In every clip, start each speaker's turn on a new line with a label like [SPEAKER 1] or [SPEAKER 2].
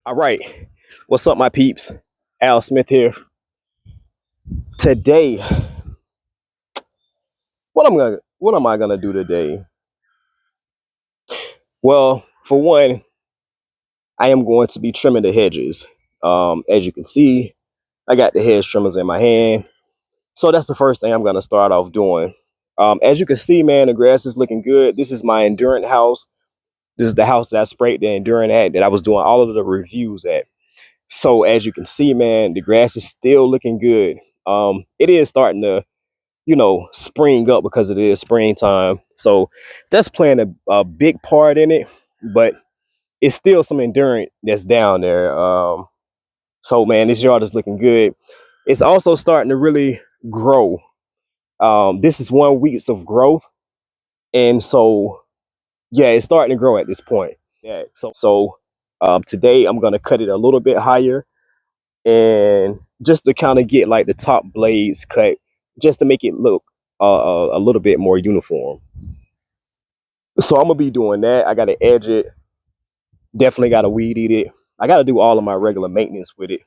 [SPEAKER 1] All right, what's up, my peeps? Al Smith here. Today, what am I gonna do today? Well, for one, I am going to be trimming the hedges. As you can see, I got the hedge trimmers in my hand, so that's the first thing I'm gonna start off doing. As you can see, man, the grass is looking good. This is my Endurant house. This is the house that I sprayed the Endurant at, that I was doing all of the reviews at. So as you can see, man, the grass is still looking good. It is starting to, spring up because it is springtime. So that's playing a big part in it, but it's still some Endurant that's down there. So man, this yard is looking good. It's also starting to really grow. This is 1 week of growth. And so, yeah, it's starting to grow at this point. Yeah. So today I'm going to cut it a little bit higher, and just to kind of get like the top blades cut, just to make it look a little bit more uniform. So I'm gonna be doing that. I gotta edge it, definitely gotta weed eat it. I gotta do all of my regular maintenance with it.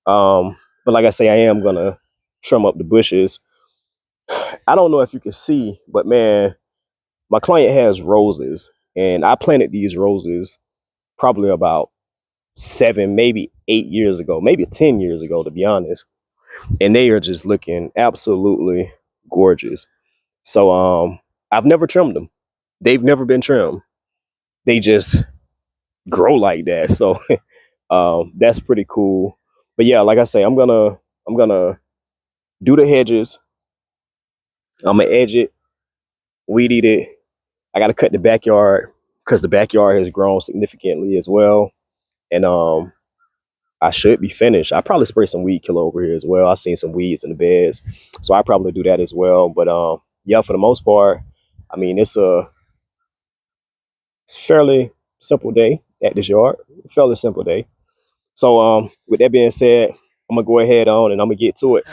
[SPEAKER 1] But like I say, I am gonna trim up the bushes. I don't know if you can see, but man, my client has roses, and I planted these roses probably about 7, maybe 8 years ago, maybe 10 years ago, to be honest. And they are just looking absolutely gorgeous. So I've never trimmed them. They've never been trimmed. They just grow like that. So that's pretty cool. But yeah, like I say, I'm gonna do the hedges. I'm gonna edge it, weed eat it. I gotta cut the backyard because the backyard has grown significantly as well. And I should be finished. I probably spray some weed killer over here as well. I seen some weeds in the beds, so I probably do that as well. But yeah, for the most part, I mean, it's a fairly simple day at this yard. Fairly simple day. So with that being said, I'm gonna go ahead on and I'm gonna get to it.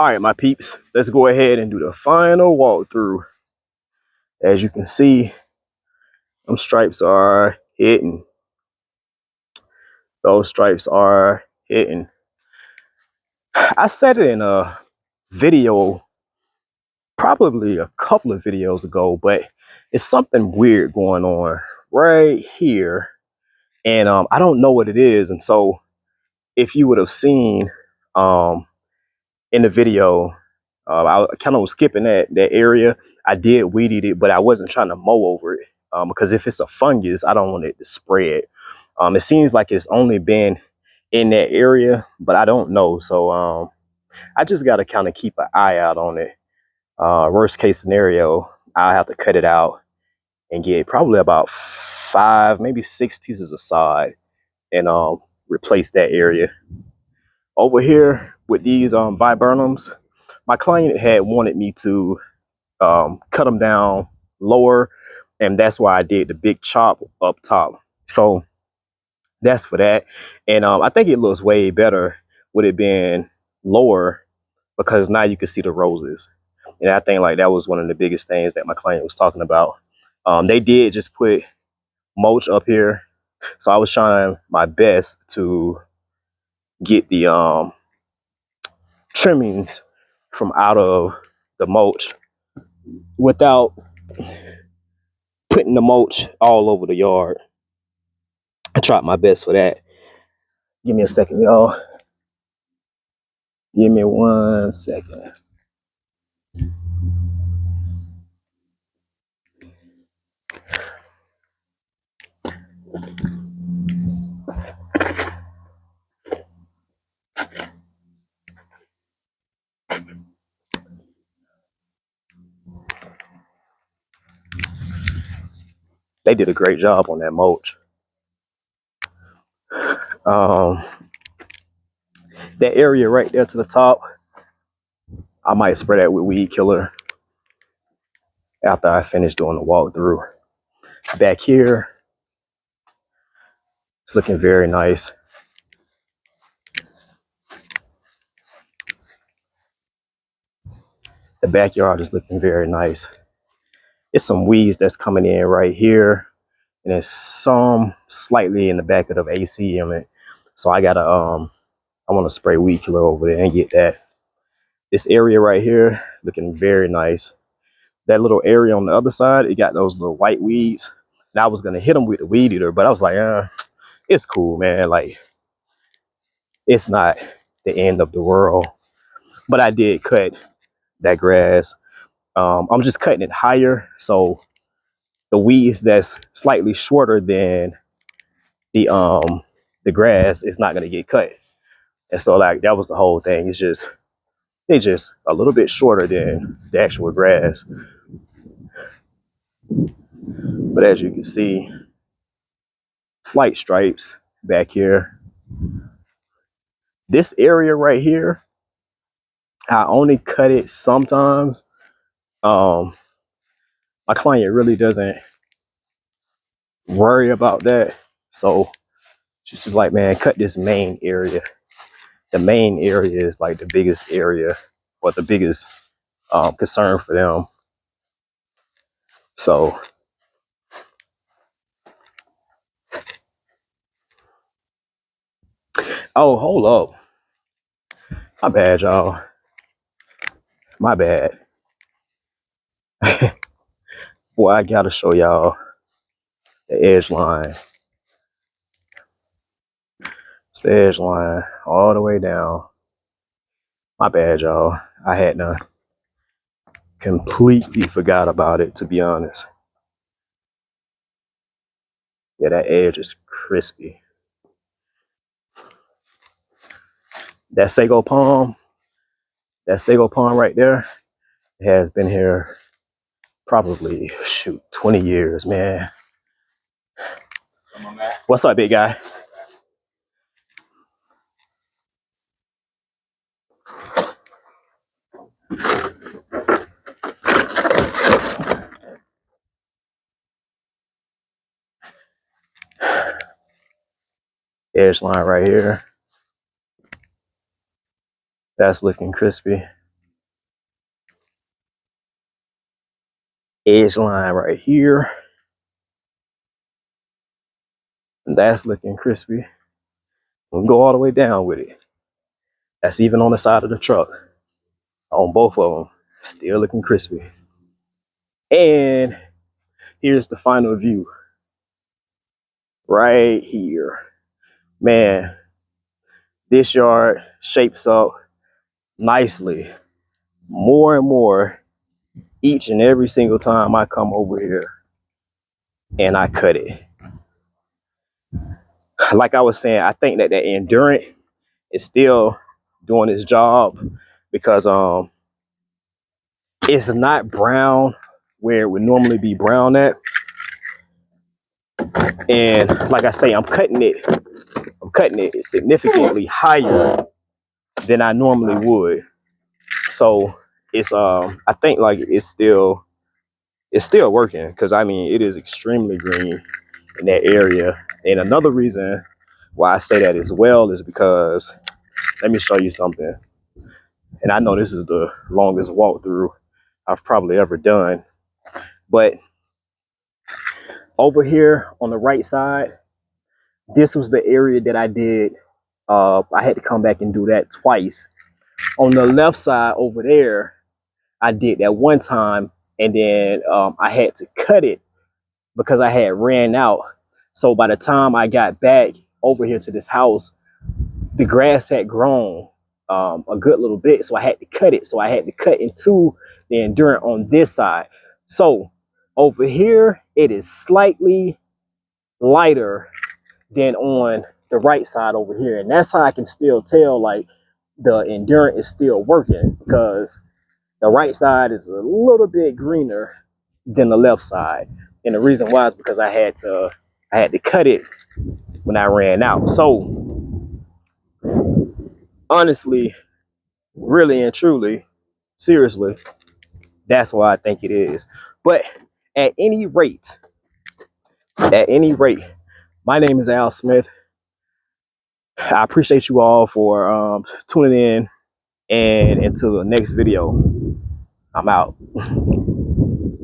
[SPEAKER 1] right, my peeps, let's go ahead and do the final walkthrough. As you can see, them stripes are hitting. Those stripes are hitting. I said it in a video, probably a couple of videos ago, but it's something weird going on right here. And I don't know what it is. And so if you would have seen in the video, I kind of was skipping that area. I did weed eat it, but I wasn't trying to mow over it because if it's a fungus, I don't want it to spread. It seems like it's only been in that area, but I don't know. So I just got to kind of keep an eye out on it. Worst case scenario, I'll have to cut it out and get probably about 5, maybe 6 pieces of sod and replace that area. Over here with these viburnums, my client had wanted me to cut them down lower, and that's why I did the big chop up top. So that's for that. And I think it looks way better with it being lower because now you can see the roses. And I think like that was one of the biggest things that my client was talking about. They did just put mulch up here, so I was trying my best to get the trimmings from out of the mulch without putting the mulch all over the yard. I tried my best for that. Give me a second, y'all. Give me 1 second. They did a great job on that mulch. That area right there to the top, I might spray that with weed killer after I finish doing the walkthrough. Back here, it's looking very nice. The backyard is looking very nice. It's some weeds that's coming in right here, and there's some slightly in the back of the AC unit. So I gotta I want to spray weed killer over there and get that. This area right here looking very nice. That little area on the other side, it got those little white weeds. And I was gonna hit them with the weed eater, but I was like, it's cool, man. Like, it's not the end of the world. But I did cut that grass. I'm just cutting it higher, so the weeds that's slightly shorter than the grass is not gonna get cut. And so like that was the whole thing. It's just a little bit shorter than the actual grass. But as you can see, slight stripes back here. This area right here, I only cut it sometimes. My client really doesn't worry about that. So she's just like, man, cut this main area. The main area is like the biggest area or the biggest concern for them. So, oh, hold up. My bad, y'all. My bad. Boy, I gotta show y'all the edge line. It's the edge line all the way down. My bad, y'all. I had to completely forgot about it, to be honest. Yeah, that edge is crispy. That sago palm right there has been here probably, shoot, 20 years, man. What's up, big guy? Edge line right here. That's looking crispy. edge line right here. And that's looking crispy. We'll go all the way down with it. That's even on the side of the truck. On both of them, still looking crispy. And here's the final view. Right here. Man, this yard shapes up nicely. More and more each and every single time I come over here and I cut it. Like I was saying, I think that Endurant is still doing its job because it's not brown where it would normally be brown at. And like I say, I'm cutting it significantly higher than I normally would. So it's I think like it's still working, because I mean it is extremely green in that area. And another reason why I say that as well is because, let me show you something. And I know this is the longest walkthrough I've probably ever done, but over here on the right side, this was the area that I did. I had to come back and do that twice. On the left side over there, I did that one time, and then I had to cut it because I had ran out. So by the time I got back over here to this house, the grass had grown a good little bit, so I had to cut it. So I had to cut into the Endurant on this side. So over here, it is slightly lighter than on the right side over here. And that's how I can still tell like the Endurant is still working, because the right side is a little bit greener than the left side. And the reason why is because I had to cut it when I ran out. So honestly, really and truly, seriously, that's why I think it is. But at any rate, my name is Al Smith. I appreciate you all for tuning in, and until the next video, I'm out.